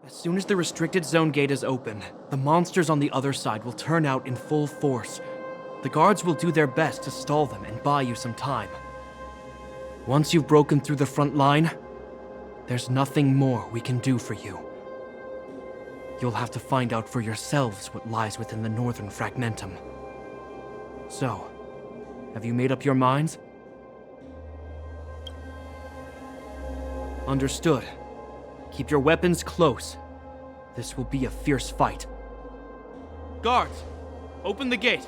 As soon as the restricted zone gate is open, the monsters on the other side will turn out in full force. The guards will do their best to stall them and buy you some time. Once you've broken through the front line, there's nothing more we can do for you. You'll have to find out for yourselves what lies within the northern fragmentum. So, have you made up your minds? Understood. Keep your weapons close. This will be a fierce fight. Guards, open the gate.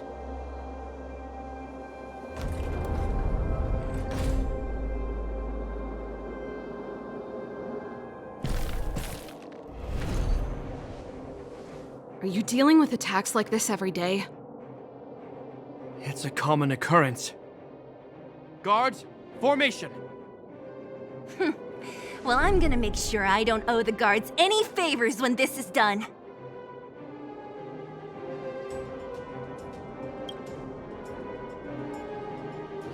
Are you dealing with attacks like this every day? It's a common occurrence. Guards, formation! Well, I'm gonna make sure I don't owe the guards any favors when this is done.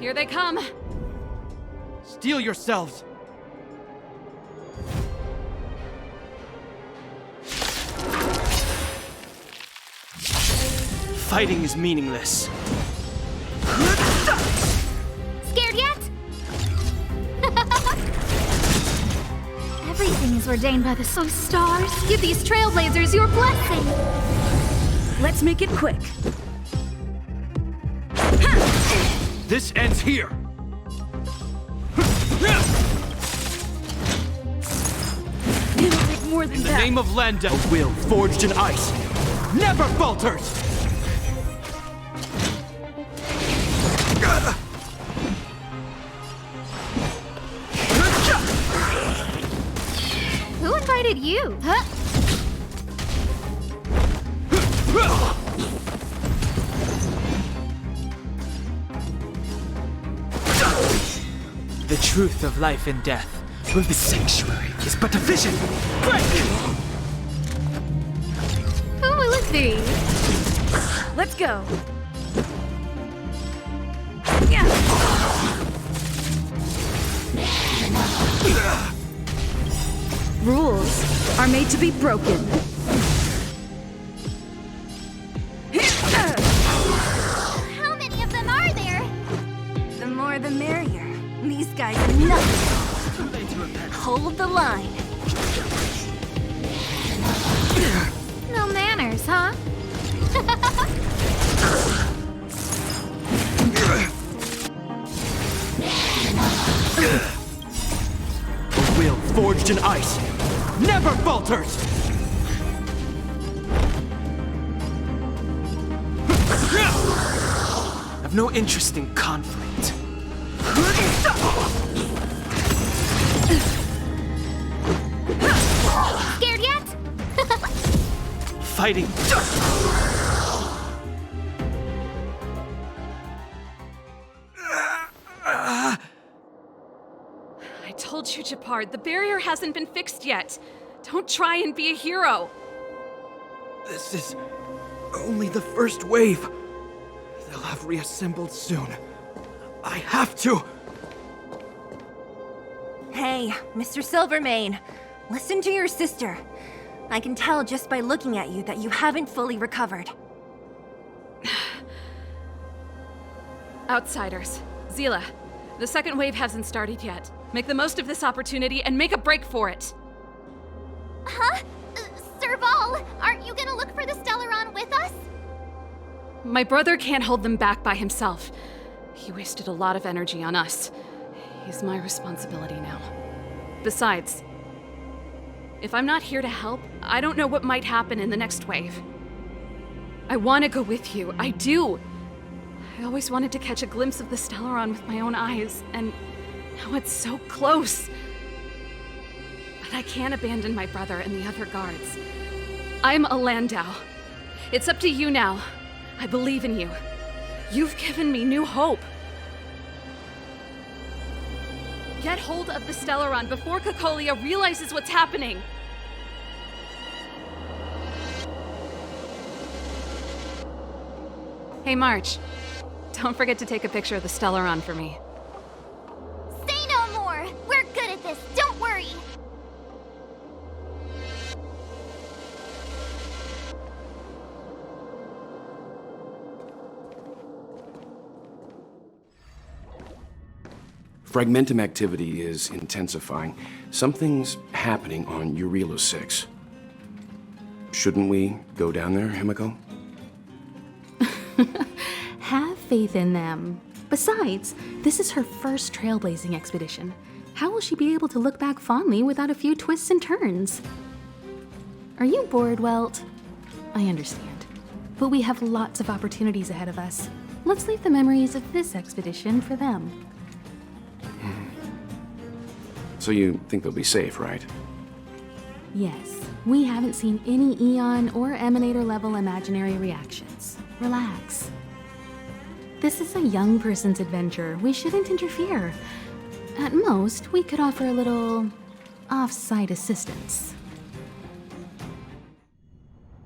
Here they come! Steel yourselves! Fighting is meaningless. Scared yet? Everything is ordained by the stars. Give these trailblazers your blessing. Let's make it quick. This ends here! It'll take more than In the that. name of Landa, a will forged in ice never falters! Who invited you? Huh? The truth of life and death. Will the sanctuary is but a vision. Who will it be? Let's go. Rules are made to be broken. How many of them are there? The more the merrier. These guys are nothing. Hold the line. No manners, huh? A will forged in ice never falters! I've no interest in conflict. Scared yet? Fighting. I told you, Japard, the barrier hasn't been fixed yet. Don't try and be a hero. This is only the first wave. They'll have reassembled soon. I have to! Hey, Mr. Silvermane, listen to your sister. I can tell just by looking at you that you haven't fully recovered. Outsiders. Zila, the second wave hasn't started yet. Make the most of this opportunity and make a break for it. Huh? Serval, aren't you gonna look for the Stellaron with us? My brother can't hold them back by himself. He wasted a lot of energy on us. He's my responsibility now. Besides, if I'm not here to help, I don't know what might happen in the next wave. I want to go with you, I do. I always wanted to catch a glimpse of the Stellaron with my own eyes, and now it's so close. But I can't abandon my brother and the other guards. I'm a Landau. It's up to you now. I believe in you. You've given me new hope. Get hold of the Stellaron before Cocolia realizes what's happening. Hey, March. Don't forget to take a picture of the Stellaron for me. Say no more! We're good at this, don't worry! Fragmentum activity is intensifying. Something's happening on Eurilo 6. Shouldn't we go down there, Himiko? Have faith in them. Besides, this is her first trailblazing expedition. How will she be able to look back fondly without a few twists and turns? Are you bored, Welt? I understand. But we have lots of opportunities ahead of us. Let's leave the memories of this expedition for them. So you think they'll be safe, right? Yes, we haven't seen any Eon or Emanator level imaginary reactions. Relax. This is a young person's adventure. We shouldn't interfere. At most, we could offer a little off-site assistance.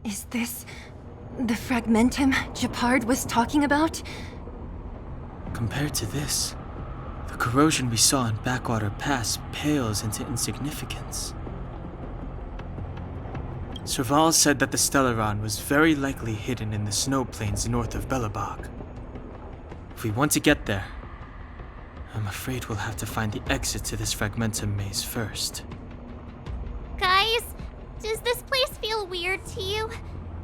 Is this the Fragmentum Japard was talking about? Compared to this, the corrosion we saw in Backwater Pass pales into insignificance. Serval said that the Stellaron was very likely hidden in the snow plains north of Belobog. If we want to get there, I'm afraid we'll have to find the exit to this Fragmentum maze first. Guys, does this place feel weird to you?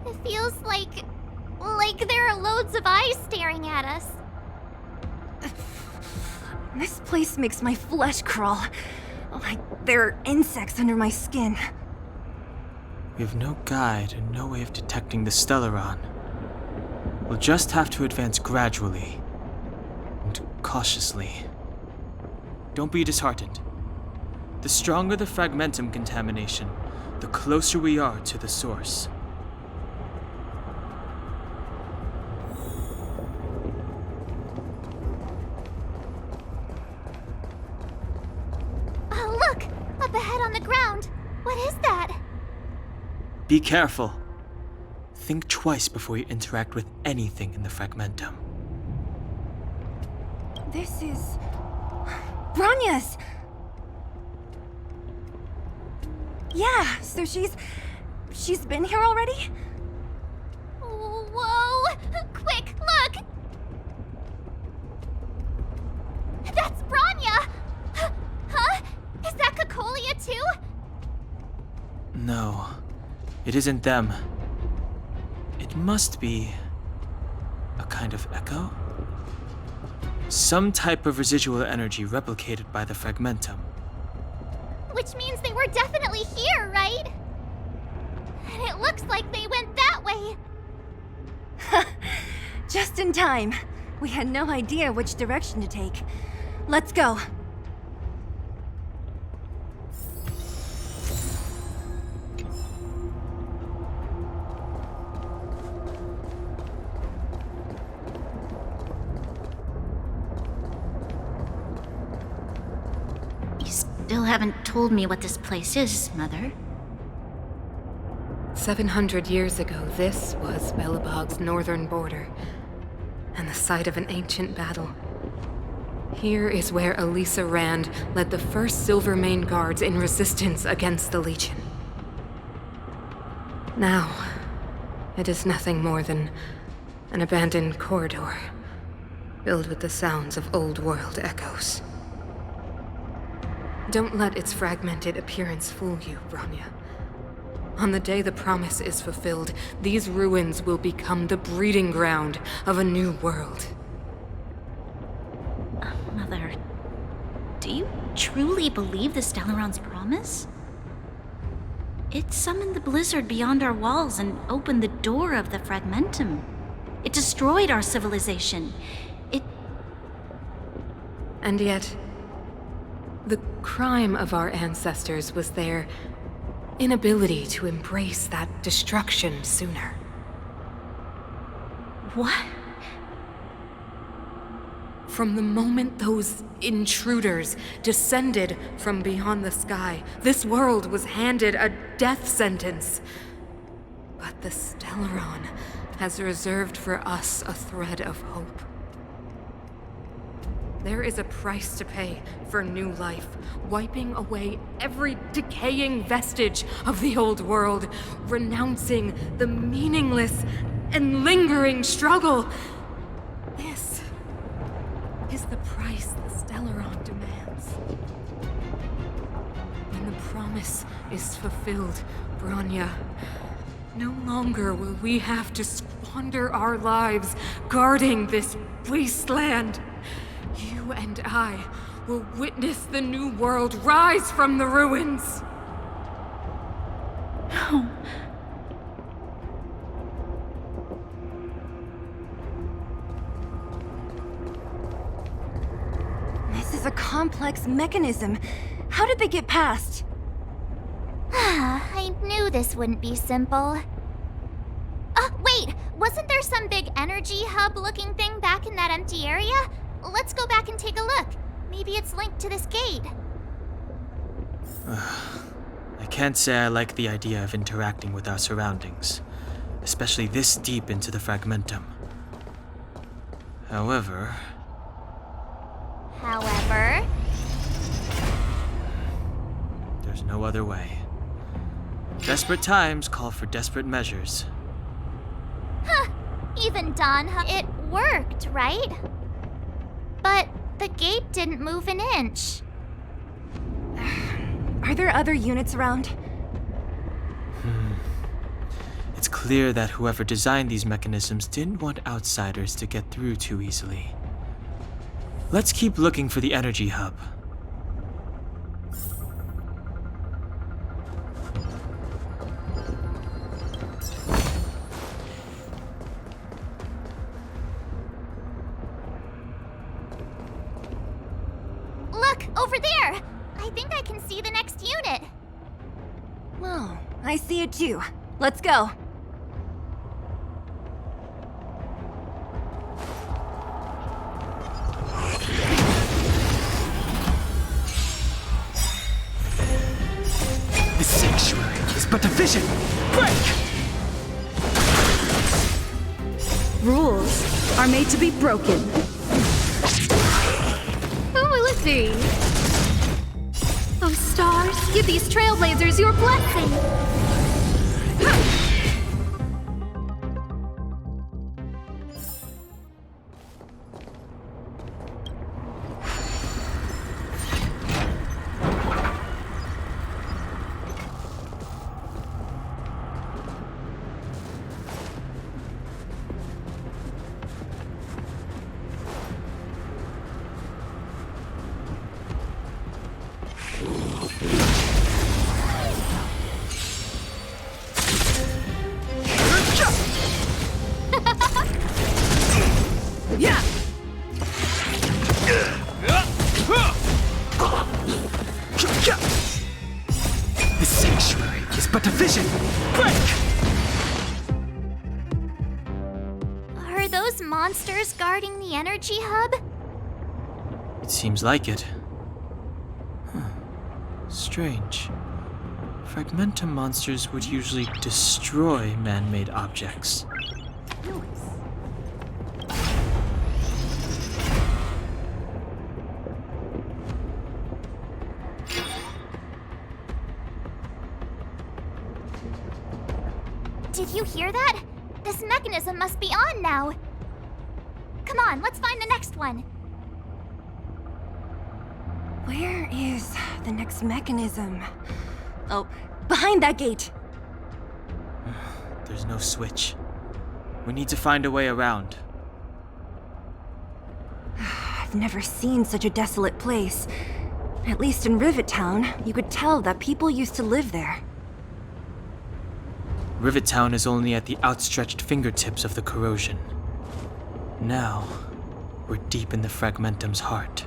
It feels like there are loads of eyes staring at us. This place makes my flesh crawl. Like there are insects under my skin. We have no guide and no way of detecting the Stellaron. We'll just have to advance gradually and cautiously. Don't be disheartened. The stronger the Fragmentum contamination, the closer we are to the source. Oh, look! Up ahead on the ground! What is that? Be careful. Think twice before you interact with anything in the Fragmentum. This is... Bronya's! Yeah, so she's been here already? Whoa! Quick, look! That's Bronya! Huh? Is that Cocolia too? No, it isn't them. It must be a kind of echo? Some type of residual energy replicated by the Fragmentum. Which means they were definitely here, right? And it looks like they went that way. Just in time. We had no idea which direction to take. Let's go. Still haven't told me what this place is, Mother. 700 years ago, this was Belobog's northern border, and the site of an ancient battle. Here is where Elisa Rand led the first Silvermane Guards in resistance against the Legion. Now, it is nothing more than an abandoned corridor, filled with the sounds of old-world echoes. Don't let its fragmented appearance fool you, Bronya. On the day the promise is fulfilled, these ruins will become the breeding ground of a new world. Mother, do you truly believe the Stellaron's promise? It summoned the blizzard beyond our walls and opened the door of the Fragmentum. It destroyed our civilization. And yet, the crime of our ancestors was their inability to embrace that destruction sooner. What? From the moment those intruders descended from beyond the sky, this world was handed a death sentence. But the Stellaron has reserved for us a thread of hope. There is a price to pay for new life, wiping away every decaying vestige of the old world, renouncing the meaningless and lingering struggle. This is the price the Stellaron demands. When the promise is fulfilled, Bronya, no longer will we have to squander our lives guarding this wasteland. You and I will witness the new world rise from the ruins. No. This is a complex mechanism. How did they get past? I knew this wouldn't be simple. Wait! Wasn't there some big energy hub-looking thing back in that empty area? Let's go back and take a look. Maybe it's linked to this gate. I can't say I like the idea of interacting with our surroundings, especially this deep into the fragmentum. However, there's no other way. Desperate times call for desperate measures. Even it worked, right? But the gate didn't move an inch. Are there other units around? It's clear that whoever designed these mechanisms didn't want outsiders to get through too easily. Let's keep looking for the energy hub. Look, over there! I think I can see the next unit. Oh, I see it too. Let's go. The sanctuary is but a vision! Break! Rules are made to be broken. Who will it be? Oh, stars, give these trailblazers your blessing! The sanctuary is but a vision! Break! Are those monsters guarding the energy hub? It seems like it. Strange. Fragmentum monsters would usually destroy man-made objects. Did you hear that? This mechanism must be on now. Come on, let's find the next one. Where is the next mechanism? Oh, behind that gate. There's no switch. We need to find a way around. I've never seen such a desolate place. At least in Rivet Town, you could tell that people used to live there. Rivet Town is only at the outstretched fingertips of the corrosion. Now, we're deep in the fragmentum's heart.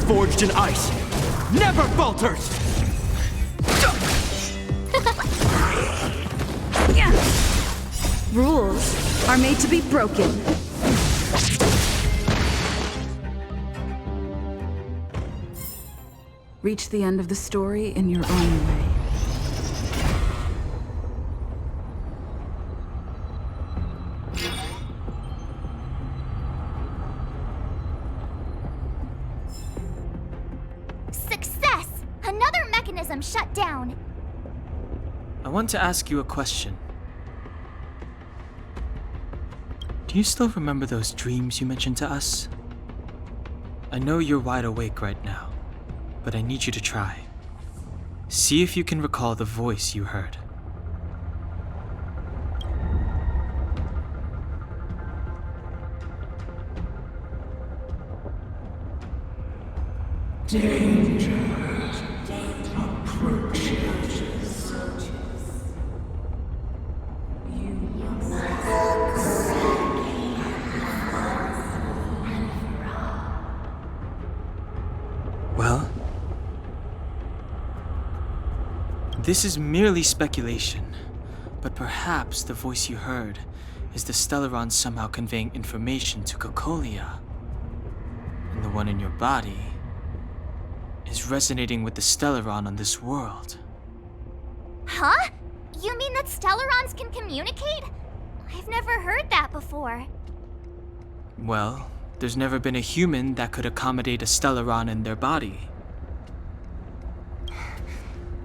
forged in ice never falters! Rules are made to be broken. Reach the end of the story in your own way. Success! Another mechanism shut down. I want to ask you a question. Do you still remember those dreams you mentioned to us? I know you're wide awake right now, but I need you to try. See if you can recall the voice you heard. Well, this is merely speculation, but perhaps the voice you heard is the Stellaron somehow conveying information to Cocolia. And the one in your body is resonating with the Stellaron on this world. Huh? You mean that Stellarons can communicate? I've never heard that before. Well, there's never been a human that could accommodate a Stellaron in their body.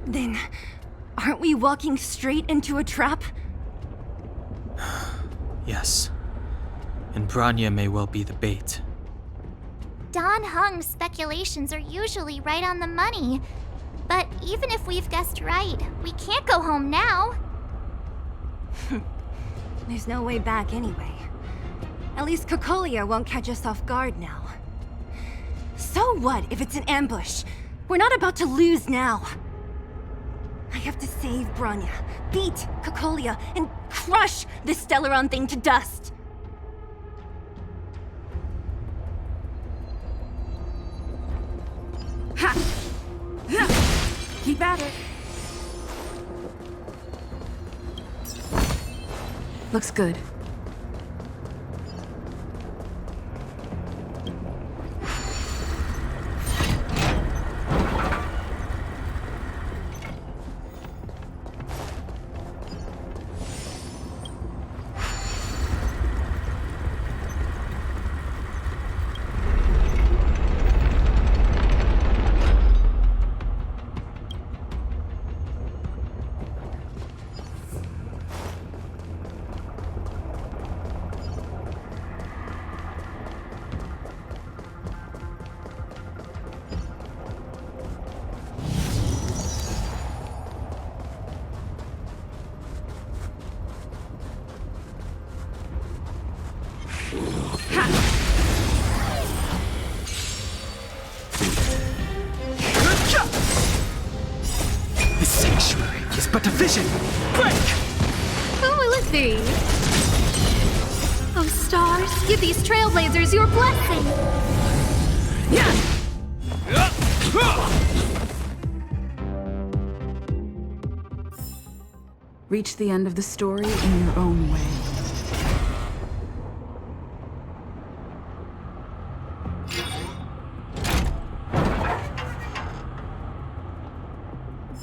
Then, aren't we walking straight into a trap? Yes. And Bronya may well be the bait. Don Hung's speculations are usually right on the money. But even if we've guessed right, we can't go home now. There's no way back anyway. At least Cocolia won't catch us off guard now. So what if it's an ambush? We're not about to lose now. I have to save Bronya, beat Cocolia, and crush this Stellaron thing to dust. Ha! Ha! Keep at it. Looks good. The sanctuary is but a vision! Break! Who will it be? Oh, stars, give these trailblazers your blessing! Reach the end of the story in your own way.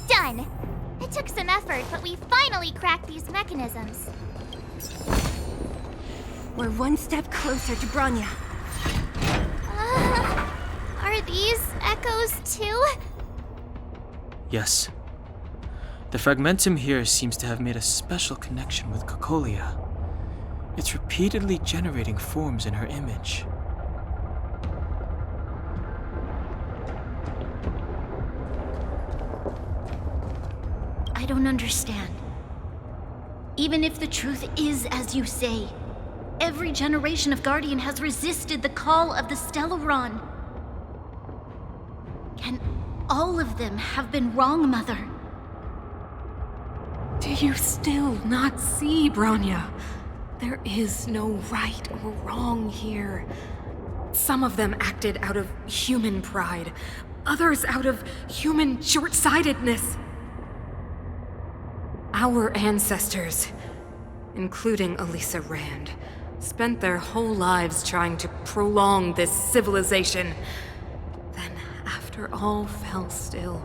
Done! It took some effort, but we finally cracked these mechanisms. We're one step closer to Bronya. Are these echoes too? Yes. The fragmentum here seems to have made a special connection with Cocolia. It's repeatedly generating forms in her image. I don't understand. Even if the truth is as you say, every generation of Guardian has resisted the call of the Stellaron. Can all of them have been wrong, Mother? Do you still not see, Bronya? There is no right or wrong here. Some of them acted out of human pride, others out of human short-sightedness. Our ancestors, including Elisa Rand, spent their whole lives trying to prolong this civilization. Then, after all fell still,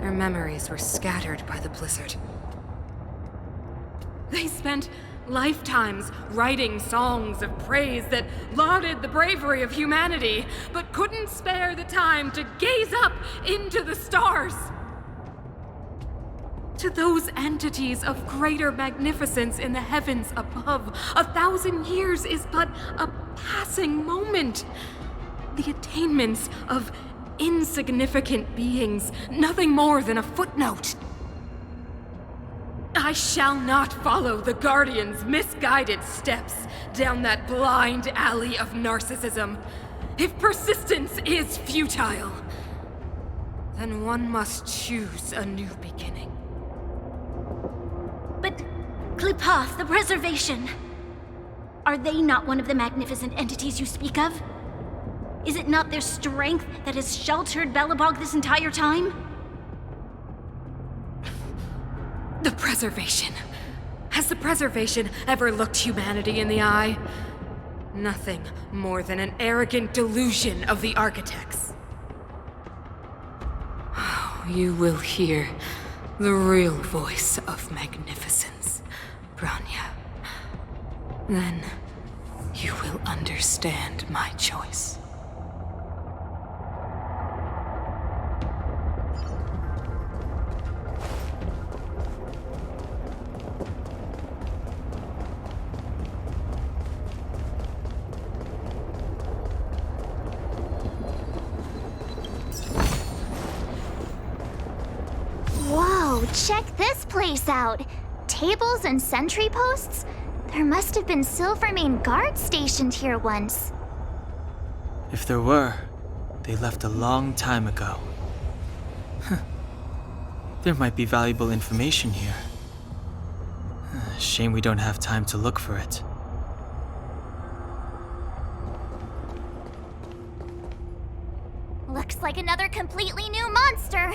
their memories were scattered by the blizzard. They spent lifetimes writing songs of praise that lauded the bravery of humanity, but couldn't spare the time to gaze up into the stars. To those entities of greater magnificence in the heavens above, 1,000 years is but a passing moment. The attainments of insignificant beings, nothing more than a footnote. I shall not follow the Guardian's misguided steps down that blind alley of narcissism. If persistence is futile, then one must choose a new beginning. But Klipoth, the Preservation, are they not one of the magnificent entities you speak of? Is it not their strength that has sheltered Belobog this entire time? The Preservation. Has the Preservation ever looked humanity in the eye? Nothing more than an arrogant delusion of the architects. Oh, you will hear the real voice of magnificence, Branya. Then you will understand my choice. Whoa, check this place out. Tables and sentry posts? There must have been Silvermane guards stationed here once. If there were, they left a long time ago. There might be valuable information here. Shame we don't have time to look for it. Looks like another completely new monster.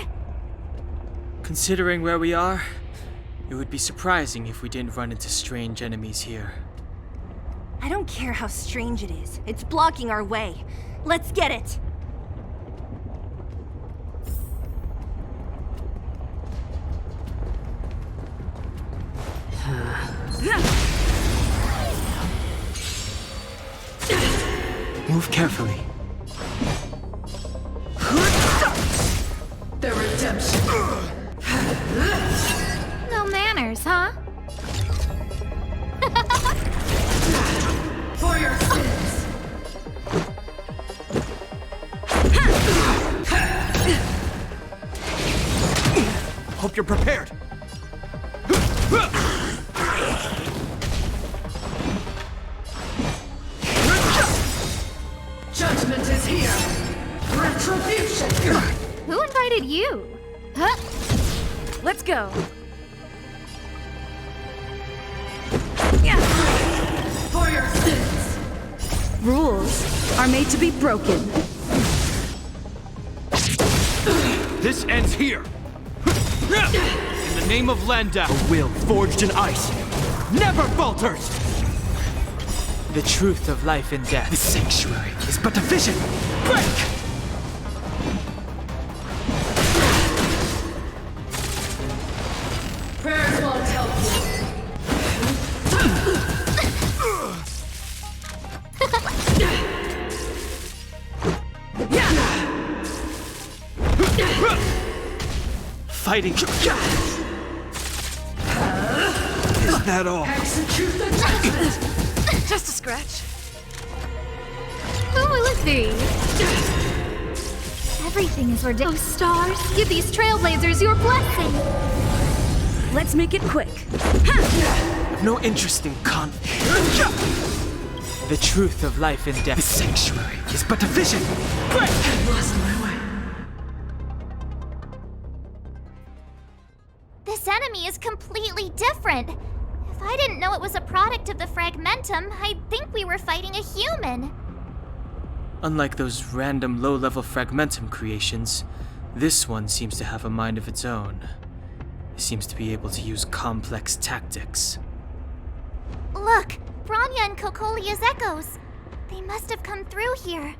Considering where we are, it would be surprising if we didn't run into strange enemies here. I don't care how strange it is. It's blocking our way. Let's get it! Move carefully. The redemption. No manners, huh? For your sins. Hope you're prepared. Judgment is here. Retribution. Who invited you? Huh? Let's go. For your sins. Rules are made to be broken. This ends here. In the name of Landau, a will forged in ice never falters. The truth of life and death. The sanctuary is but a vision. Break! Prayers won't help Fighting. Is that all? Execute the judgment. Just a scratch. Who will it be? Everything is ridiculous. Oh, stars, give these trailblazers your blessing. Let's make it quick. I've no interest in conflict. The truth of life and death. The sanctuary is but a vision. Break! I lost my way. This enemy is completely different. If I didn't know it was a product of the Fragmentum, I'd think we were fighting a human. Unlike those random low-level fragmentum creations, this one seems to have a mind of its own. It seems to be able to use complex tactics. Look! Bronya and Kokolia's echoes! They must have come through here.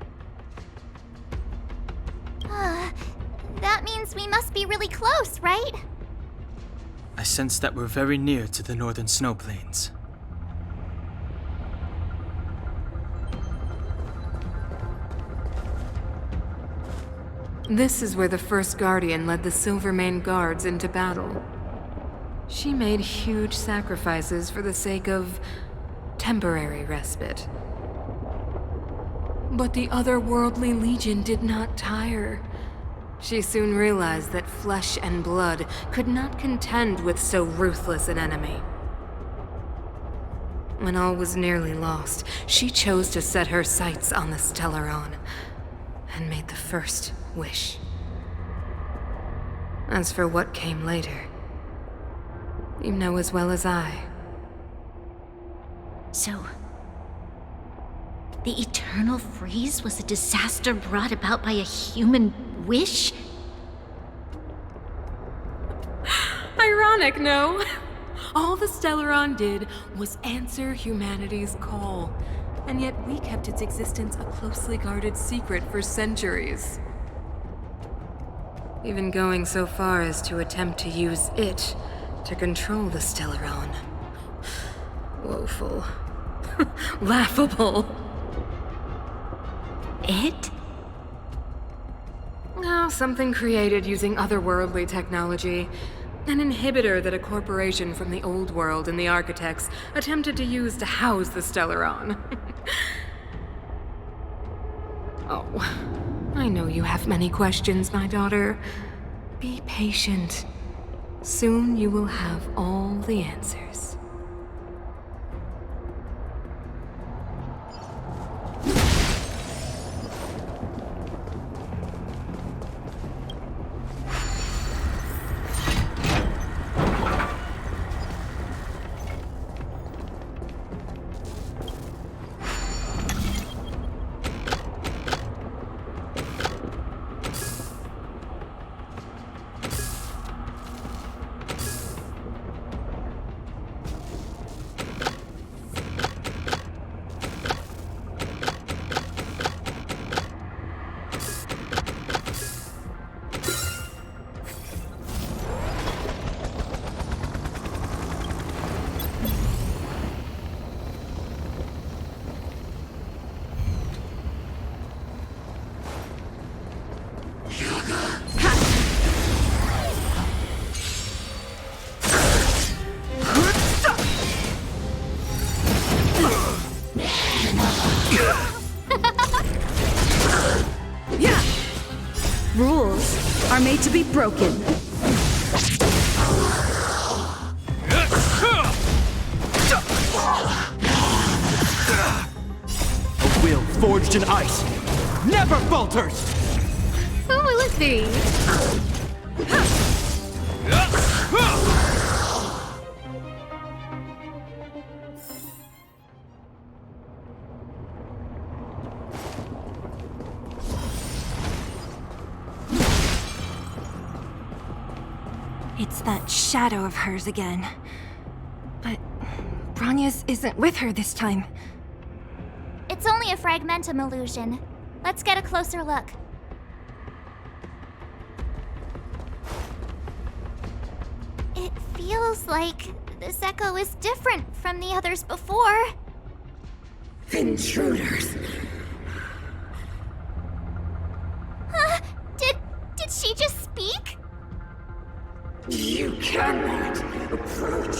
That means we must be really close, right? I sense that we're very near to the northern snow plains. This is where the first Guardian led the Silvermane Guards into battle. She made huge sacrifices for the sake of temporary respite. But the otherworldly Legion did not tire. She soon realized that flesh and blood could not contend with so ruthless an enemy. When all was nearly lost, she chose to set her sights on the Stellaron and made the first wish. As for what came later, you know as well as I. So, the eternal freeze was a disaster brought about by a human wish? Ironic, no? All the Stellaron did was answer humanity's call, and yet we kept its existence a closely guarded secret for centuries. Even going so far as to attempt to use it to control the Stellaron. Woeful. Laughable. It? Oh, something created using otherworldly technology. An inhibitor that a corporation from the old world and the architects attempted to use to house the Stellaron. Oh, I know you have many questions, my daughter. Be patient. Soon you will have all the answers. Rules are made to be broken. A will forged in ice never falters! Oh, let's see. It's that shadow of hers again. But Bronya's isn't with her this time. It's only a fragmentum illusion. Let's get a closer look. It feels like this echo is different from the others before. Intruders. Huh? Did she just speak? You cannot approach.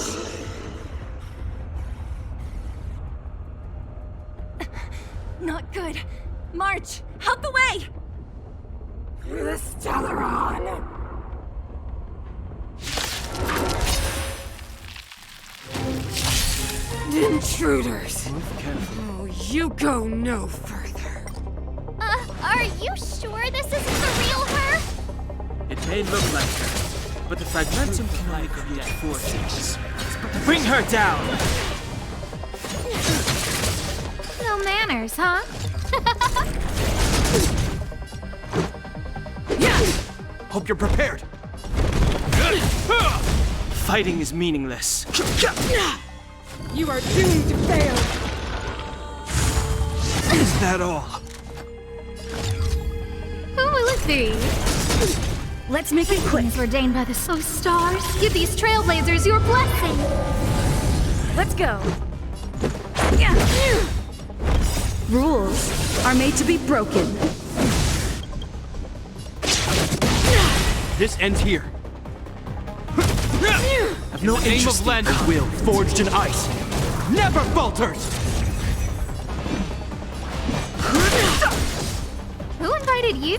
Not good. March, out the way! The Stellaron. Intruders. Oh, you go no further. Are you sure this isn't the real her? It may look like her, but the fragmentum can only create forces. Bring her down! No manners, huh? Hope you're prepared. Fighting is meaningless. You are doomed to fail. Is that all? Who will it be? Let's make it quick. Things ordained by the stars. Give these trailblazers your blessing. Let's go. Rules are made to be broken. This ends here. I've no In the name interest of in land and will, forged in ice, never falters! Who invited you?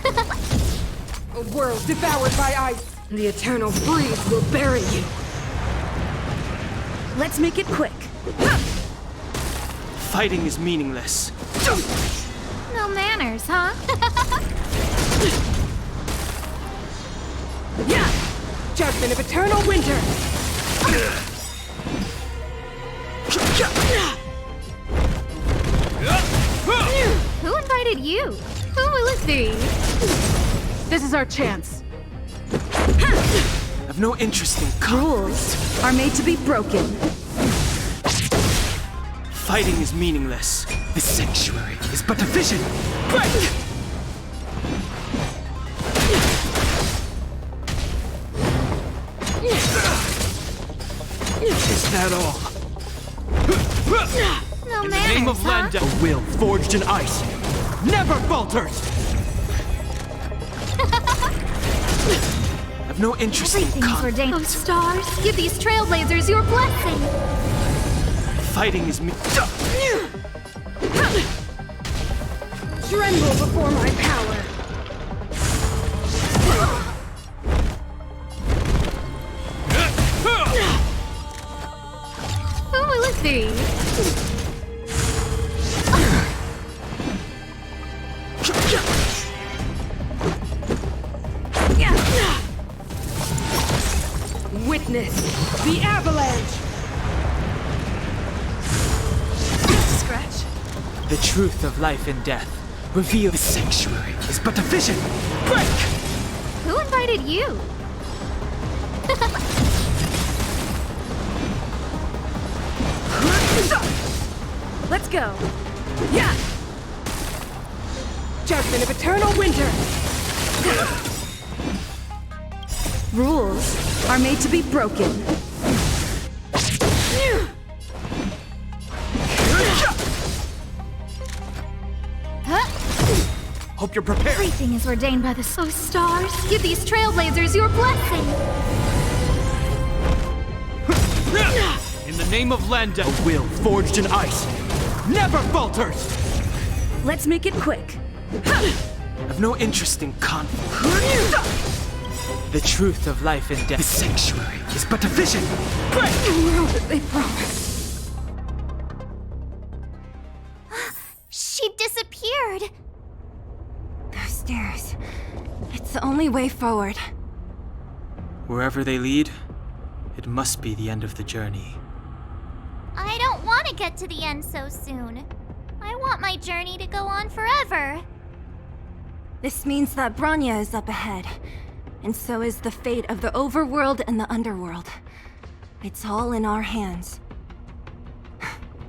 A world devoured by ice. The eternal freeze will bury you. Let's make it quick. Fighting is meaningless. No manners, huh? Judgment of eternal winter. Who invited you? Who will it be? This is our chance. I've no interest in Rules are made to be broken. Fighting is meaningless. This sanctuary is but a vision. Break! Is that all? No In the manners, name of huh? land and will, forged in ice, never falters! I've no interest in Everything's ordained. Stars, give these trailblazers your blessing. Fighting is Tremble before my power. Who will it be? Witness the avalanche. Scratch. the truth of life and death. Reveal the sanctuary is but a vision. Break! Who invited you? Let's go. Yeah! Judgment of eternal winter. Rules are made to be broken. Hope you're prepared. Everything is ordained by the stars. Give these trailblazers your blessing. In the name of Landa, a will forged in ice never falters. Let's make it quick. I've no interest in conflict. The truth of life and death. The sanctuary is but a vision. Break! The world that they promised. She disappeared. Those stairs. It's the only way forward. Wherever they lead, it must be the end of the journey. I don't want to get to the end so soon. I want my journey to go on forever. This means that Bronya is up ahead. And so is the fate of the overworld and the underworld. It's all in our hands.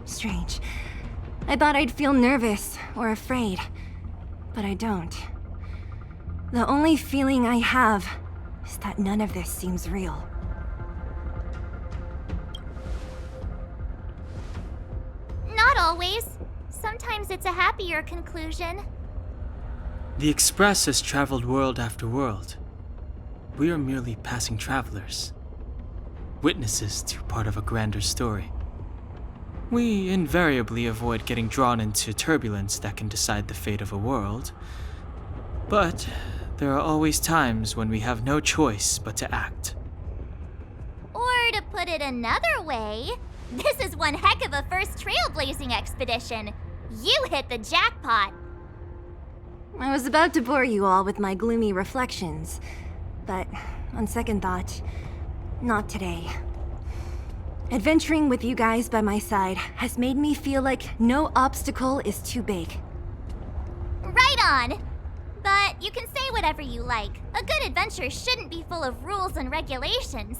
Strange. I thought I'd feel nervous or afraid, but I don't. The only feeling I have is that none of this seems real. Not always. Sometimes it's a happier conclusion. The Express has traveled world after world. We are merely passing travelers, witnesses to part of a grander story. We invariably avoid getting drawn into turbulence that can decide the fate of a world, but there are always times when we have no choice but to act. Or to put it another way, this is one heck of a first trailblazing expedition. You hit the jackpot. I was about to bore you all with my gloomy reflections, but on second thought, not today. Adventuring with you guys by my side has made me feel like no obstacle is too big. Right on. But what? You can say whatever you like. A good adventure shouldn't be full of rules and regulations.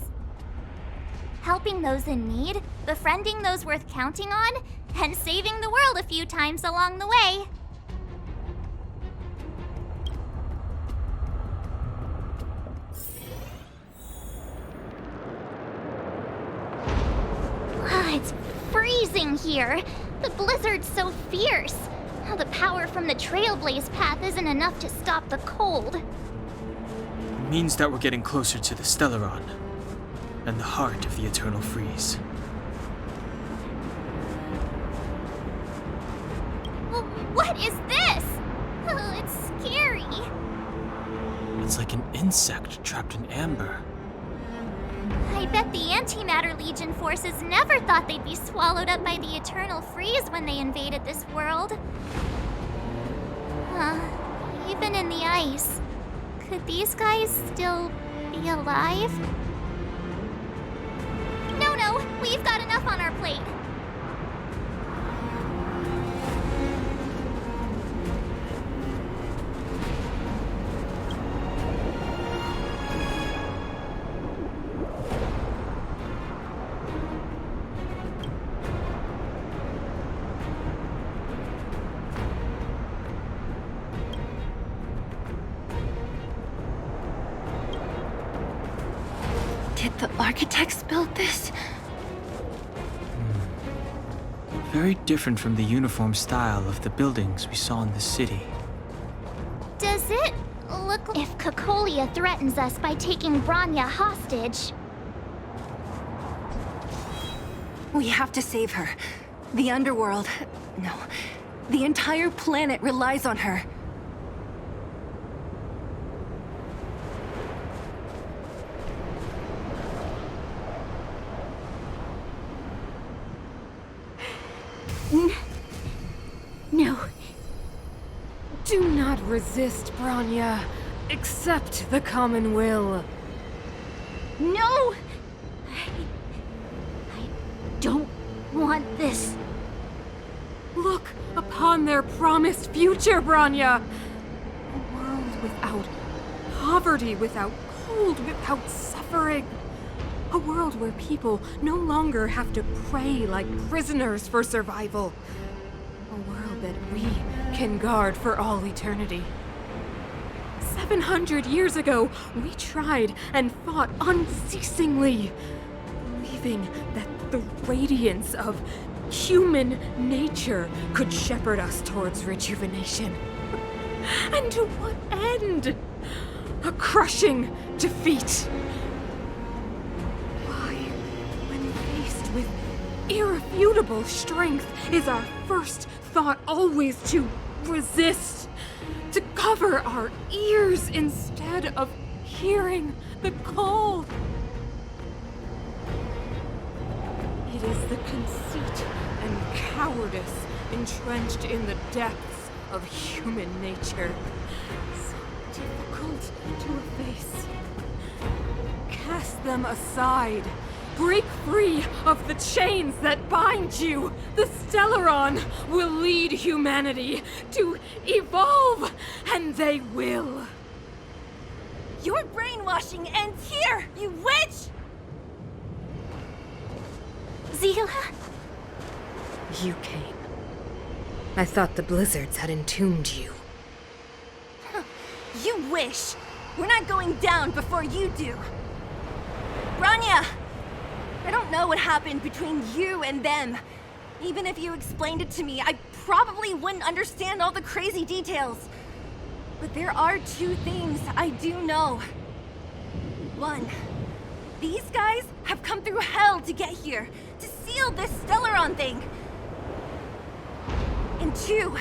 Helping those in need, befriending those worth counting on, and saving the world a few times along the way. It's freezing here. The blizzard's so fierce. Now the power from the Trailblaze path isn't enough to stop the cold. It means that we're getting closer to the Stellaron, and the heart of the Eternal Freeze. What is this? Oh, it's scary. It's like an insect trapped in amber. I bet the Antimatter Legion forces never thought they'd be swallowed up by the Eternal Freeze when they invaded this world. Even in the ice, could these guys still be alive? No, we've got enough on our plate. Did the architects build this? Very different from the uniform style of the buildings we saw in the city. Does it look if Cocolia threatens us by taking Bronya hostage? We have to save her. The underworld... No. The entire planet relies on her. No. Do not resist, Bronya. Accept the common will. No! I don't want this. Look upon their promised future, Bronya! A world without poverty, without cold, without suffering. A world where people no longer have to pray like prisoners for survival. A world that we can guard for all eternity. 700 years ago, we tried and fought unceasingly, believing that the radiance of human nature could shepherd us towards rejuvenation. And to what end? A crushing defeat. Why, when faced with irrefutable strength, is our first thought always to resist, to cover our ears instead of hearing the call? It is the conceit and cowardice entrenched in the depths of human nature, so difficult to efface. Cast them aside. Break free of the chains that bind you. The Stellaron will lead humanity to evolve, and they will. Your brainwashing ends here, you witch! Zila? You came. I thought the blizzards had entombed you. You wish! We're not going down before you do! Bronya! I don't know what happened between you and them. Even if you explained it to me, I probably wouldn't understand all the crazy details. But there are two things I do know. One, these guys have come through hell to get here, to seal this Stellaron thing. And two,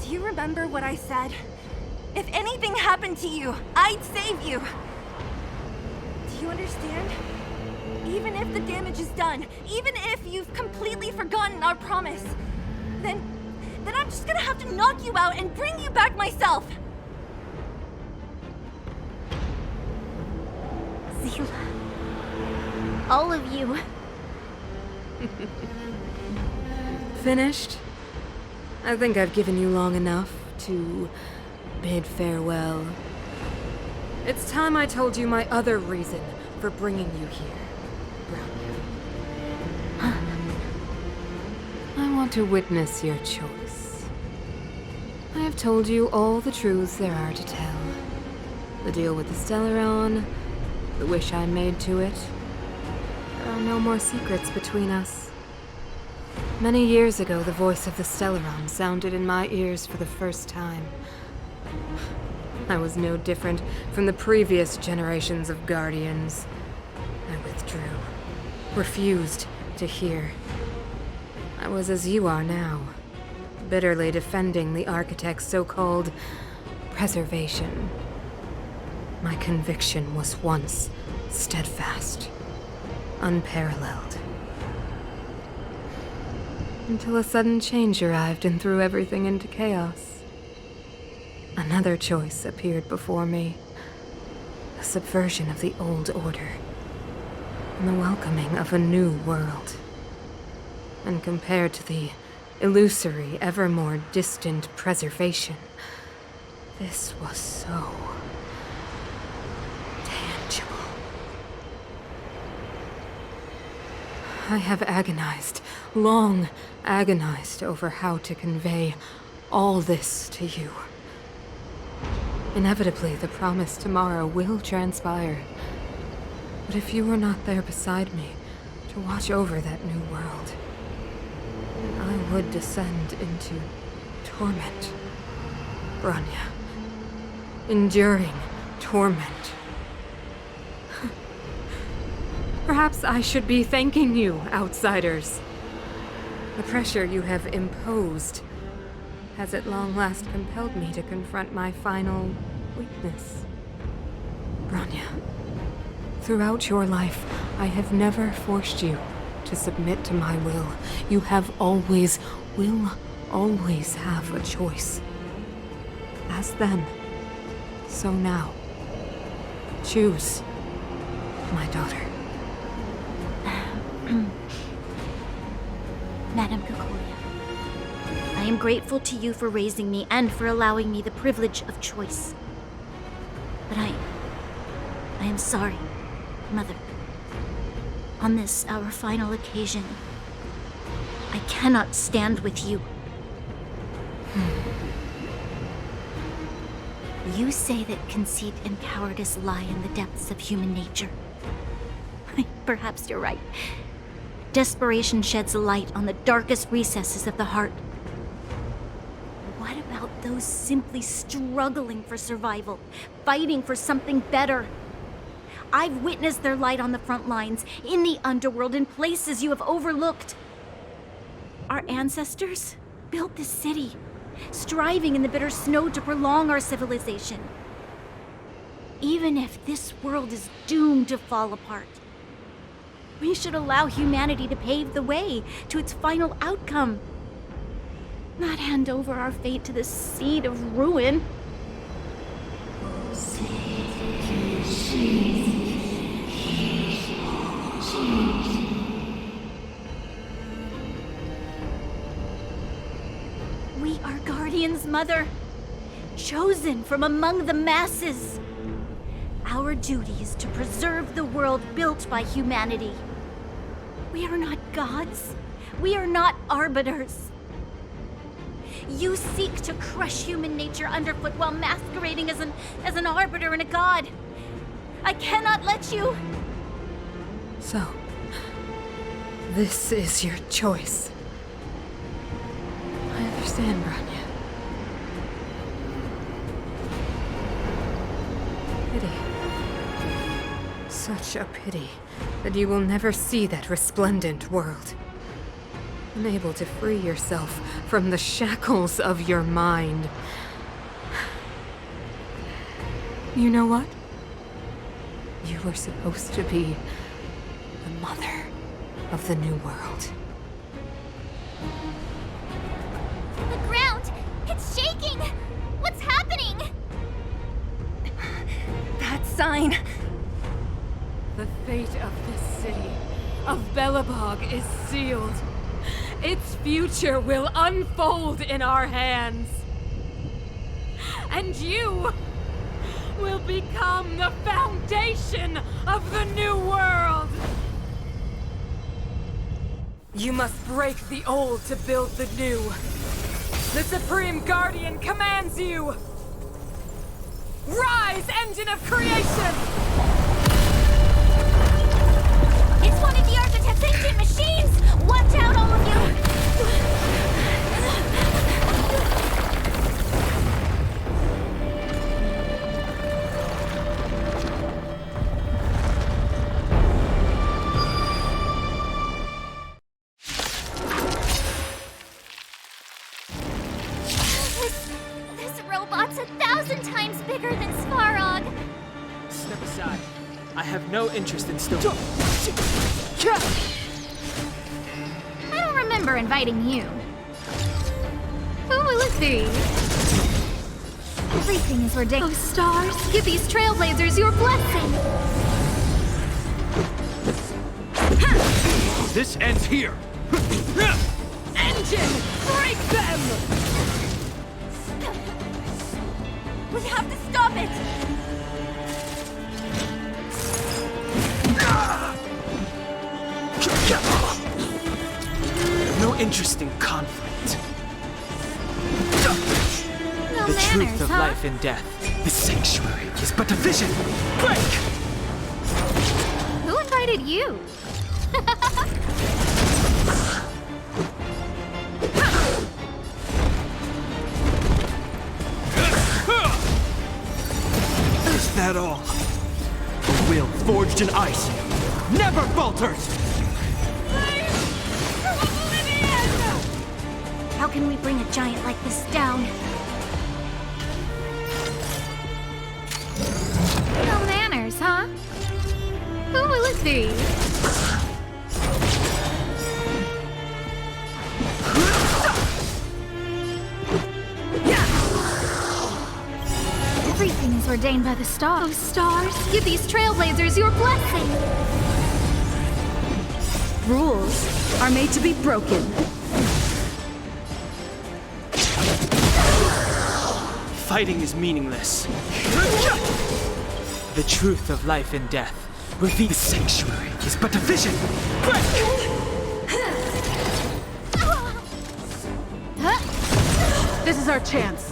do you remember what I said? If anything happened to you, I'd save you. Do you understand? Even if the damage is done, even if you've completely forgotten our promise, then I'm just gonna have to knock you out and bring you back myself. Zila. All of you. Finished? I think I've given you long enough to bid farewell. It's time I told you my other reason for bringing you here, Brown. I want to witness your choice. I have told you all the truths there are to tell. The deal with the Stellaron, the wish I made to it. There are no more secrets between us. Many years ago, the voice of the Stellaron sounded in my ears for the first time. I was no different from the previous generations of Guardians. I withdrew, refused to hear. I was as you are now, bitterly defending the Architect's so-called preservation. My conviction was once steadfast, unparalleled. Until a sudden change arrived and threw everything into chaos. Another choice appeared before me. The subversion of the old order. And the welcoming of a new world. And compared to the illusory, ever more distant preservation, this was so tangible. I have agonized, long agonized over how to convey all this to you. Inevitably, the promised tomorrow will transpire. But if you were not there beside me to watch over that new world, I would descend into torment. Bronya. Enduring torment. Perhaps I should be thanking you, outsiders. The pressure you have imposed has at long last compelled me to confront my final weakness. Bronya, throughout your life, I have never forced you to submit to my will. You have always, will always have a choice. As then, so now. Choose, my daughter. Madame Kokoya, I am grateful to you for raising me and for allowing me the privilege of choice. But I am sorry, Mother. On this, our final occasion, I cannot stand with you. You say that conceit and cowardice lie in the depths of human nature. Perhaps you're right. Desperation sheds a light on the darkest recesses of the heart. What about those simply struggling for survival, fighting for something better? I've witnessed their light on the front lines, in the underworld, in places you have overlooked. Our ancestors built this city, striving in the bitter snow to prolong our civilization. Even if this world is doomed to fall apart, we should allow humanity to pave the way to its final outcome. Not hand over our fate to the seed of ruin. We are guardians, Mother, chosen from among the masses. Our duty is to preserve the world built by humanity. We are not gods. We are not arbiters. You seek to crush human nature underfoot while masquerading as an arbiter and a god. I cannot let you. So, this is your choice. I understand, Bronya. Pity. Such a pity that you will never see that resplendent world. Unable to free yourself from the shackles of your mind. You know what? You were supposed to be the mother of the new world. The ground! It's shaking! What's happening? That sign! The fate of this city, of Belobog, is sealed. Its future will unfold in our hands. and you will become the foundation of the new world! You must break the old to build the new. The Supreme Guardian commands you! Rise, engine of creation! It's one of the Architect's ancient machines! Watch out, all of you! This robot's 1,000 times bigger than Svarog! Step aside. I have no interest in still. I don't remember inviting you. Who will it be? Everything is ordained. Oh, stars, give these trailblazers your blessing! This ends here! Engine, break them! We have to stop it! No interest in conflict. No The manners, truth of huh? life and death. The sanctuary is but a vision. Break! Who invited you? Is that all? A will forged in ice never falters! How can we bring a giant like this down? No manners, huh? Who will it be? Everything is ordained by the stars. Oh, stars, give these trailblazers your blessing! Rules are made to be broken. Fighting is meaningless. The truth of life and death. Reveal the sanctuary is but a vision. This is our chance.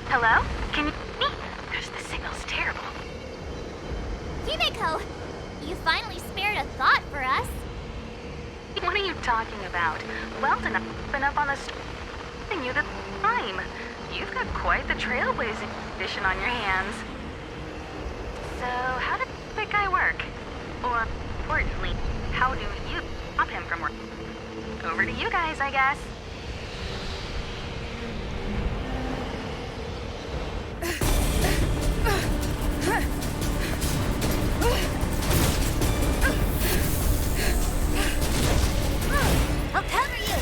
Hello? Can you hear me? Because the signal's terrible. Himeko! You finally spared a thought for us. What are you talking about? Well done, I've been up on the you the time. You've got quite the trailblazing edition on your hands. So, how did that guy work? Or, importantly, how do you stop him from working? Over to you guys, I guess. I'll cover you!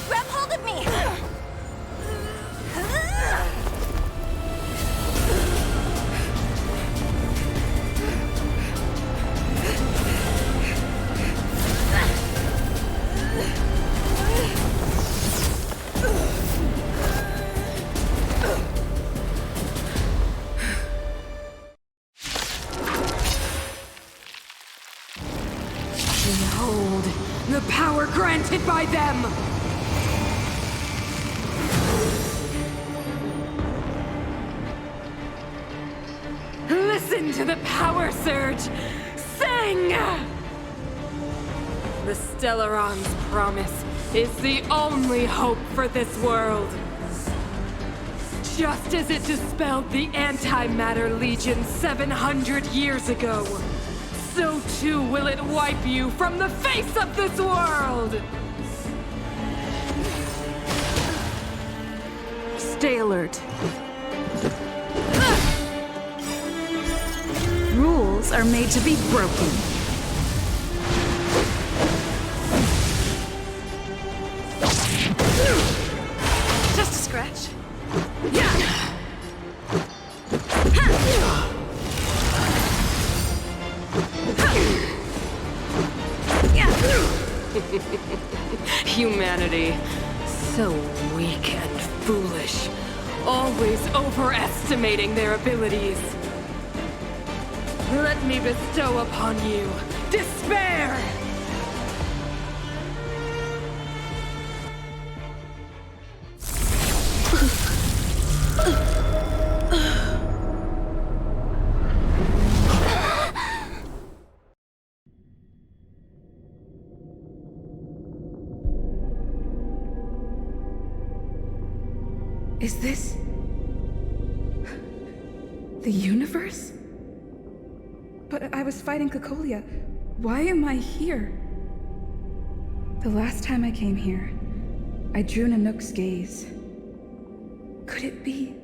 Grab hold of me! Behold, the power granted by them! Listen to the power surge! Sing! The Stellaron's promise is the only hope for this world. Just as it dispelled the Antimatter Legion 700 years ago, so too will it wipe you from the face of this world! Stay alert. Rules are made to be broken. Just a scratch. Humanity, so weak and foolish, always overestimating their abilities. Let me bestow upon you despair! Is this... the universe? But I was fighting Cocolia. Why am I here? The last time I came here, I drew Nanook's gaze. Could it be?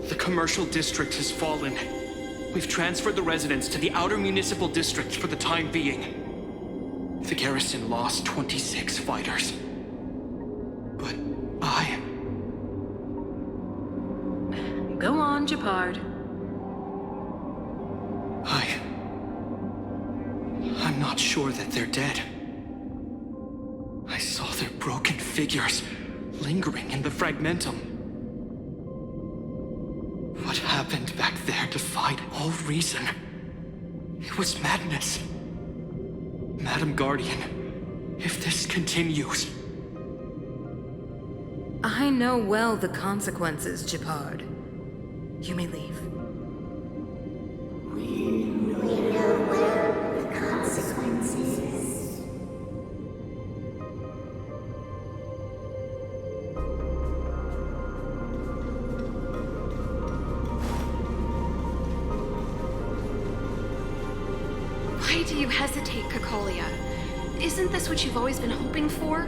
The commercial district has fallen. We've transferred the residents to the outer municipal districts for the time being. The garrison lost 26 fighters. But Go on, Japard. I'm not sure that they're dead. I saw their broken figures lingering in the fragmentum. What happened back there defied all reason. It was madness. Madam Guardian, if this continues... I know well the consequences, Japard. You may leave. We know well the consequences. Why do you hesitate, Cocolia? Isn't this what you've always been hoping for?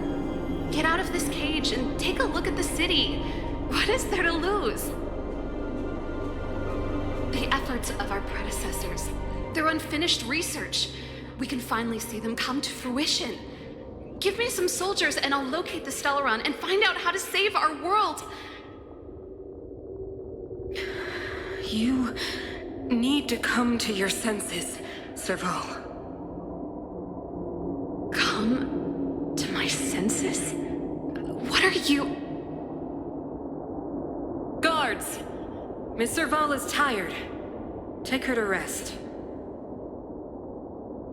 Get out of this cage and take a look at the city. What is there to lose? The efforts of our predecessors, their unfinished research. We can finally see them come to fruition. Give me some soldiers and I'll locate the Stellaron and find out how to save our world. You need to come to your senses, Serval. Come to my senses? What are you... Guards! Miss Serval is tired. Take her to rest.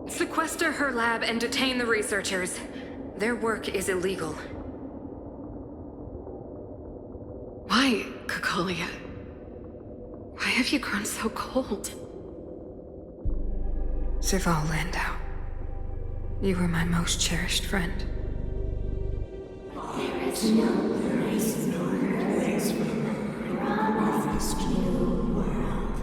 Sequester her lab and detain the researchers. Their work is illegal. Why, Cocolia? Why have you grown so cold? Serval Landau, you were my most cherished friend. There is no place nor place promised you world.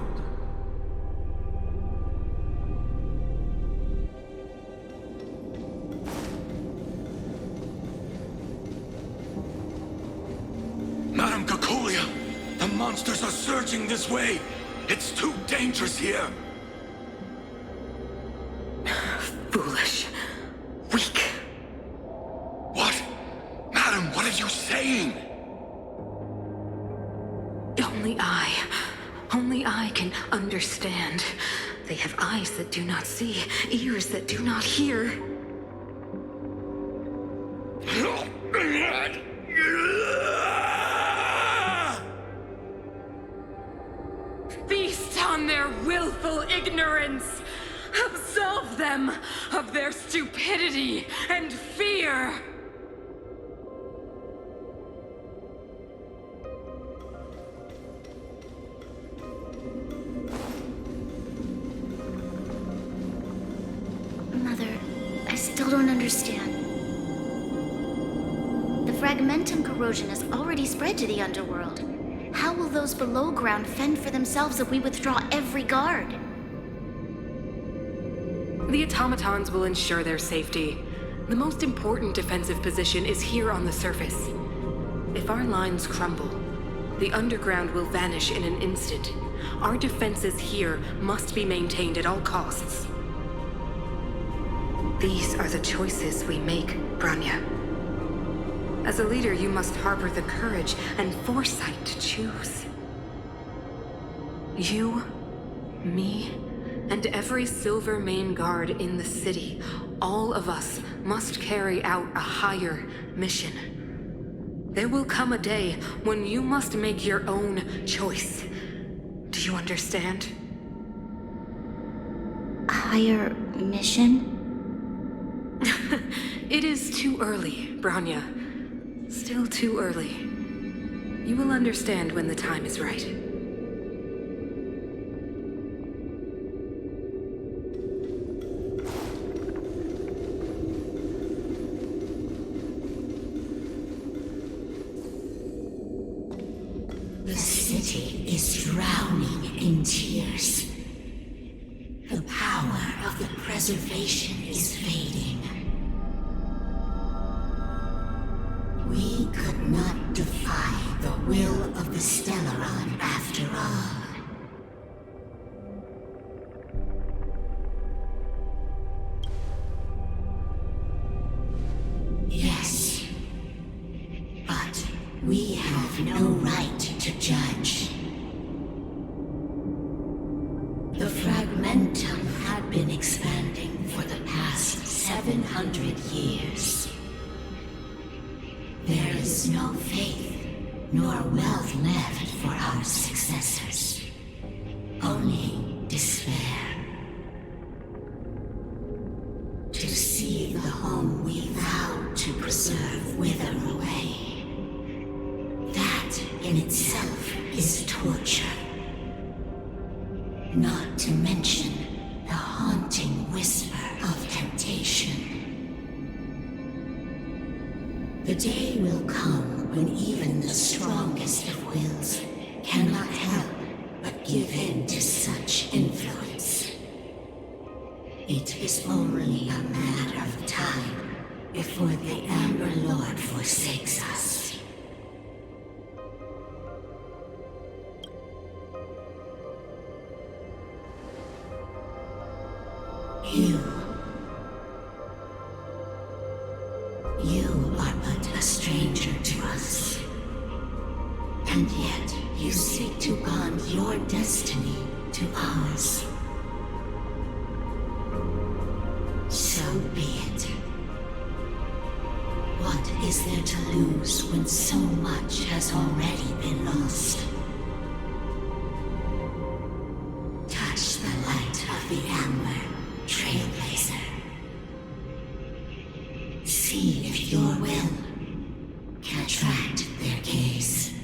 Madam Cocolia, the monsters are surging this way. It's too dangerous here. Foolish. Weak. What? Madam, what are you saying? Only I can understand. They have eyes that do not see, ears that do not hear. Feast on their willful ignorance! Absolve them! them of their stupidity and fear! Mother, I still don't understand. The fragmentum corrosion has already spread to the underworld. How will those below ground fend for themselves if we withdraw every guard? The automatons will ensure their safety. The most important defensive position is here on the surface. If our lines crumble, the underground will vanish in an instant. Our defenses here must be maintained at all costs. These are the choices we make, Branya. As a leader, you must harbor the courage and foresight to choose. You, me, and every silver main guard in the city, all of us must carry out a higher mission. There will come a day when you must make your own choice. Do you understand? A higher mission? It is too early, Branya. Still too early. You will understand when the time is right. The city is drowning in tears. The power of the preservation is fading. We could not defy the will of the Stellaron after all. Yes, but we have no right to judge. The fragmentum had been expanding for the past 700 years. There is no faith nor wealth left for our successors. Only despair. To see the home we vowed to preserve wither away. That in itself is torture. Not to mention the haunting whisper of temptation. The day will come when even the strongest of wills cannot help but give in to such influence. It is only a matter of time before the Amber Lord forsakes us. You are but a stranger to us. And yet you seek to bond your destiny to ours. So be it. What is there to lose when so much has already been lost? Touch the light of the Amber, Trailblazer. See if your will can attract their gaze.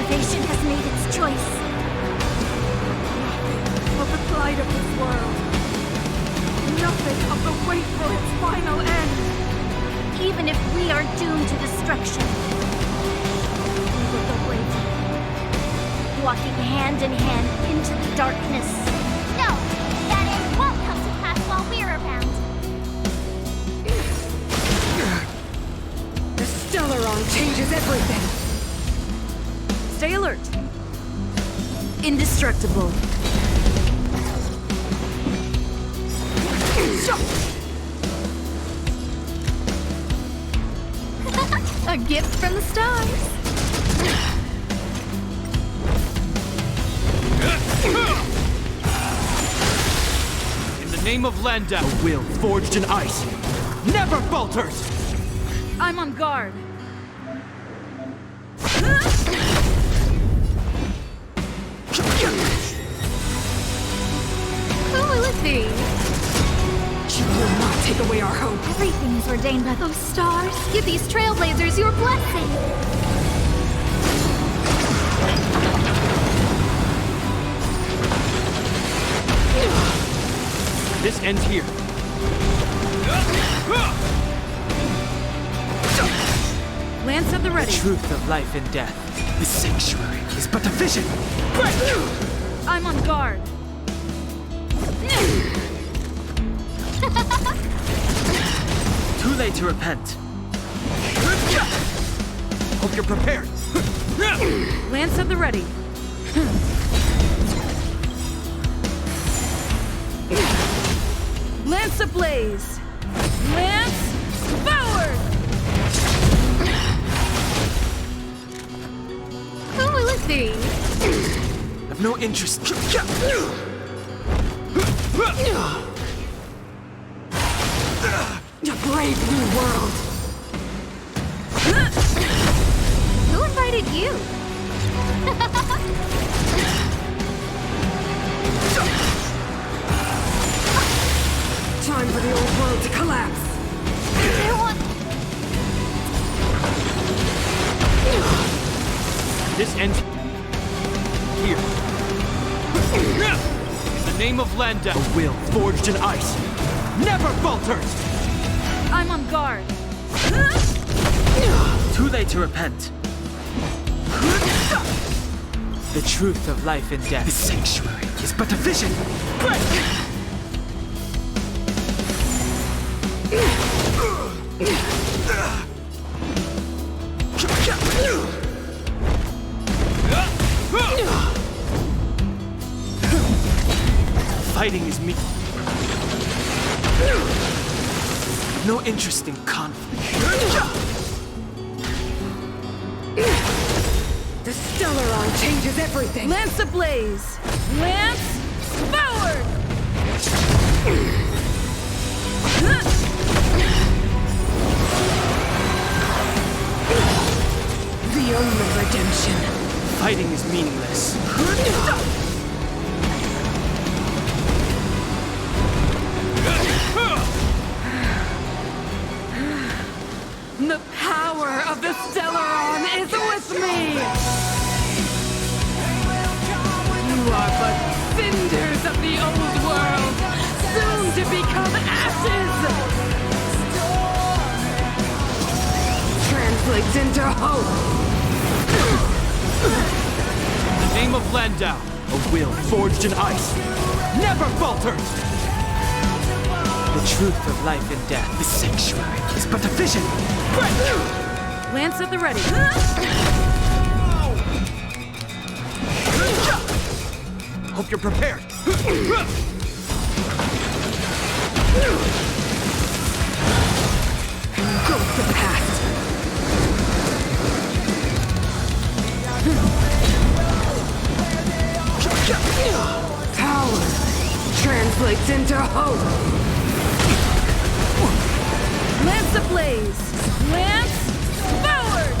civilization has made its choice. Nothing of the plight of this world. Nothing of the wait for its final end. Even if we are doomed to destruction, we will go bravely, walking hand in hand into the darkness. No, that end won't come to pass while we're around. The Stellaron changes everything. Stay alert. Indestructible. A gift from the stars. In the name of Landau, a will forged in ice never falters! I'm on guard. Who will it be? You will not take away our hope. Everything is ordained by those stars. Give these trailblazers your blessing. This ends here. Lance at the ready. The truth of life and death. The sanctuary is but a vision. I'm on guard. Too late to repent. Hope you're prepared. Lance at the ready. Lance ablaze. Lance forward. Who will it be? I've no interest. A brave new world. Who invited you? Time for the old world to collapse. This ends here. In the name of Landau, a will forged in ice never falters! I'm on guard. Too late to repent. The truth of life and death. The sanctuary is but a vision. Fighting is me. No interest in conflict. The Stellaron changes everything. Lance ablaze. Lance forward. The only redemption. Fighting is meaningless. The power of the Stellaron is with me! You are but cinders of the old world, soon to become ashes! Translates into hope! In the name of Landau, a will forged in ice never falters! The truth of life and death. The sanctuary is but a vision. Lance at the ready. Hope you're prepared. Goes the past. Power translates into hope. Lance ablaze! Lance forward!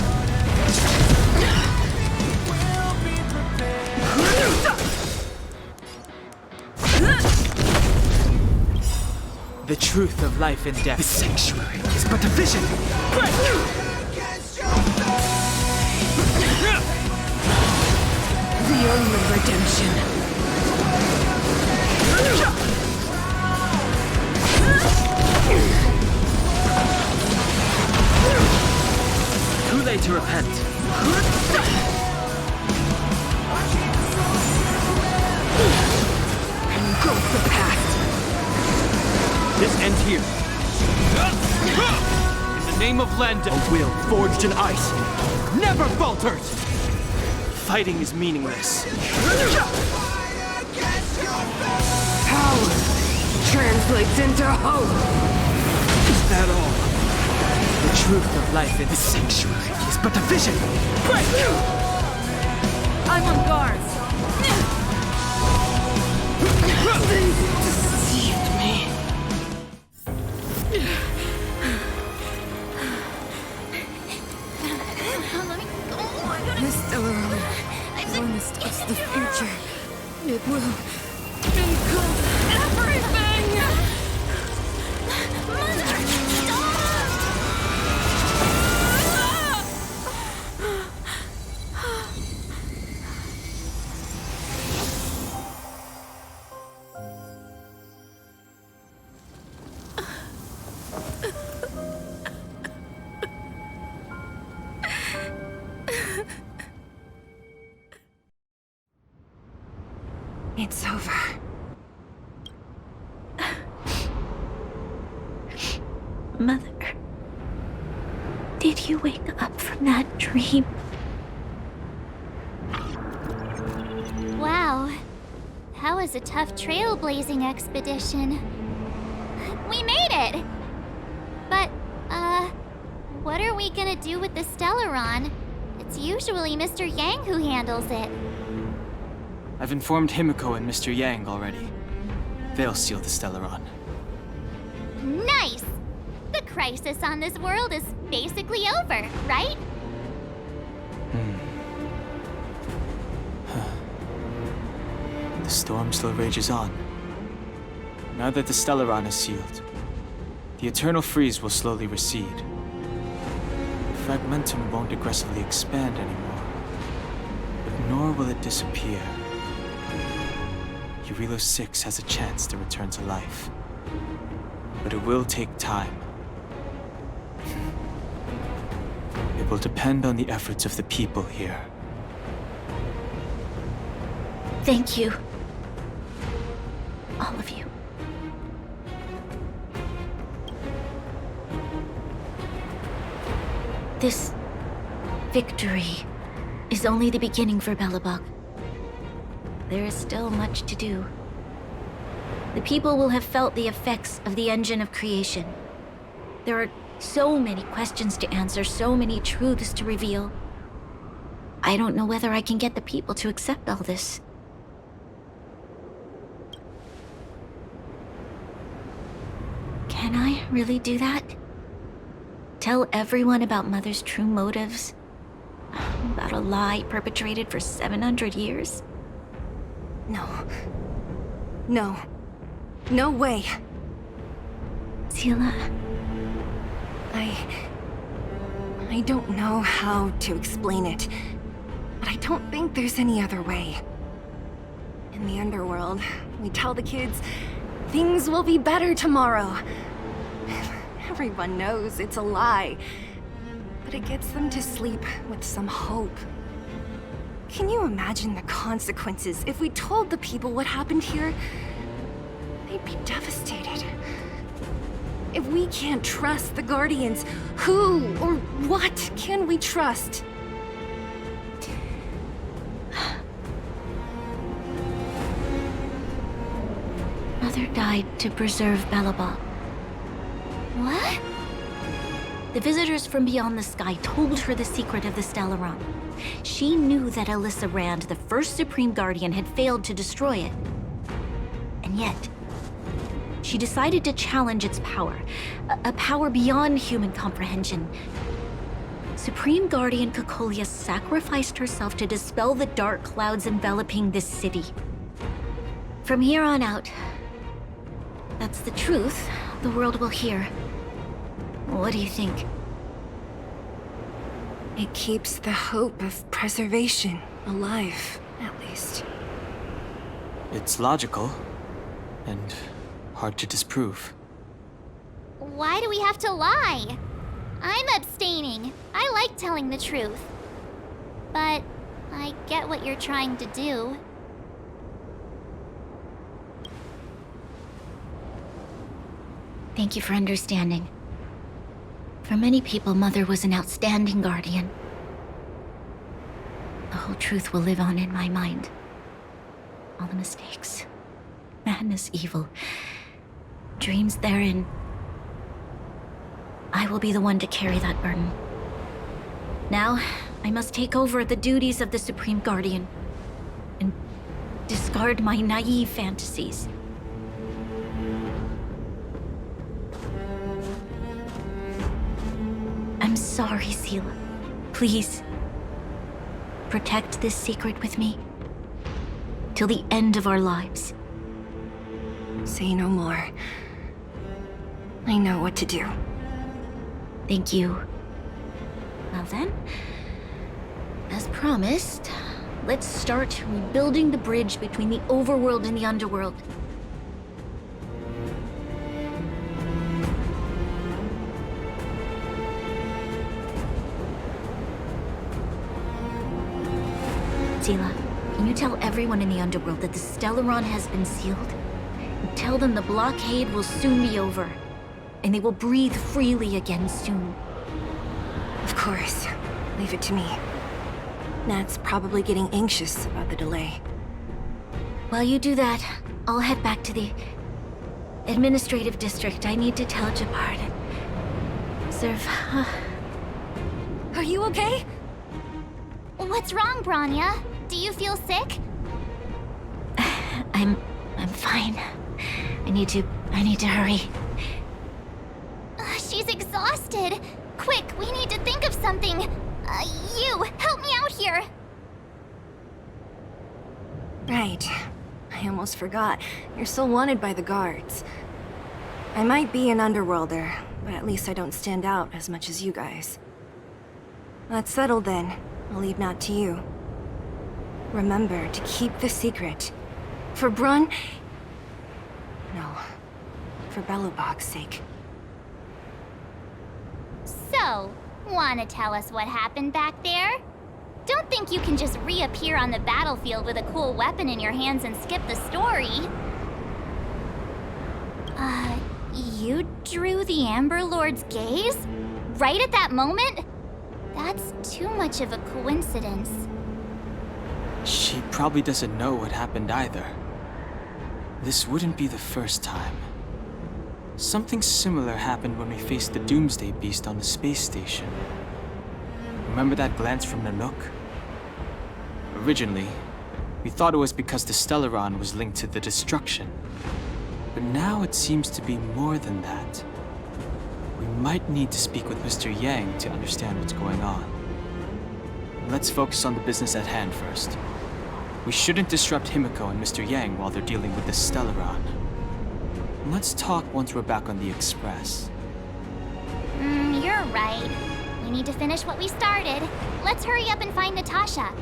The truth of life and death. The sanctuary is but a vision. The only redemption. Too late to repent. And goes the past. This ends here. In the name of Lend, a will forged in ice never falters! Fighting is meaningless. Power translates into hope. Is that all? The truth of life in this sanctuary is but a vision. Break! I'm on guard. They deceived me. This Stellaron promised us the future. It will encompass everything! Mother, It's over. Mother, did you wake up from that dream? wow. That was a tough trailblazing expedition. We made it! But, what are we gonna do with the Stellaron? It's usually Mr. Yang who handles it. I've informed Himiko and Mr. Yang already. They'll seal the Stellaron. Nice! The crisis on this world is basically over, right? The storm still rages on. Now that the Stellaron is sealed, the eternal freeze will slowly recede. The fragmentum won't aggressively expand anymore, but nor will it disappear. Eurilo 6 has a chance to return to life, but it will take time. It will depend on the efforts of the people here. Thank you. All of you. This victory is only the beginning for Belobog. There is still much to do. The people will have felt the effects of the engine of creation. There are so many questions to answer, so many truths to reveal. I don't know whether I can get the people to accept all this. Can I really do that? Tell everyone about Mother's true motives? About a lie perpetrated for 700 years? No. No. No way. Sila. I don't know how to explain it, but I don't think there's any other way. In the underworld, we tell the kids, things will be better tomorrow. Everyone knows it's a lie, but it gets them to sleep with some hope. Can you imagine the consequences if we told the people what happened here? They'd be devastated. If we can't trust the Guardians, who or what can we trust? Mother died to preserve Belobog. What? The visitors from beyond the sky told her the secret of the Stellaron. She knew that Alyssa Rand, the first Supreme Guardian, had failed to destroy it. And yet, she decided to challenge its power, a power beyond human comprehension. Supreme Guardian Cocolia sacrificed herself to dispel the dark clouds enveloping this city. From here on out, that's the truth the world will hear. What do you think? It keeps the hope of preservation alive. At least. It's logical, and hard to disprove. Why do we have to lie? I'm abstaining. I like telling the truth. But I get what you're trying to do. Thank you for understanding. For many people, Mother was an outstanding guardian. The whole truth will live on in my mind. All the mistakes, madness, evil, dreams therein. I will be the one to carry that burden. Now, I must take over the duties of the Supreme Guardian and discard my naive fantasies. I'm sorry, Seela. Please, protect this secret with me till the end of our lives. Say no more. I know what to do. Thank you. Well then, as promised, let's start rebuilding the bridge between the overworld and the underworld. Seela, can you tell everyone in the underworld that the Stellaron has been sealed? And tell them the blockade will soon be over, and they will breathe freely again soon. Of course. Leave it to me. Nat's probably getting anxious about the delay. While you do that, I'll head back to the administrative district. I need to tell Jabard and serve. Are you okay? What's wrong, Branya? Do you feel sick? I'm fine. I need to hurry. She's exhausted. Quick, we need to think of something. You, help me out here. Right. I almost forgot. You're still wanted by the guards. I might be an underworlder, but at least I don't stand out as much as you guys. That's settled then. I'll leave Nat to you. Remember to keep the secret. For Brun... No. For Belobog's sake. So, wanna tell us what happened back there? Don't think you can just reappear on the battlefield with a cool weapon in your hands and skip the story. You drew the Amber Lord's gaze? Right at that moment? That's too much of a coincidence. She probably doesn't know what happened either. This wouldn't be the first time. Something similar happened when we faced the Doomsday Beast on the space station. Remember that glance from Nanook? Originally, we thought it was because the Stellaron was linked to the destruction. But now it seems to be more than that. We might need to speak with Mr. Yang to understand what's going on. Let's focus on the business at hand first. We shouldn't disrupt Himiko and Mr. Yang while they're dealing with the Stellaron. Let's talk once we're back on the Express. You're right. We need to finish what we started. Let's hurry up and find Natasha.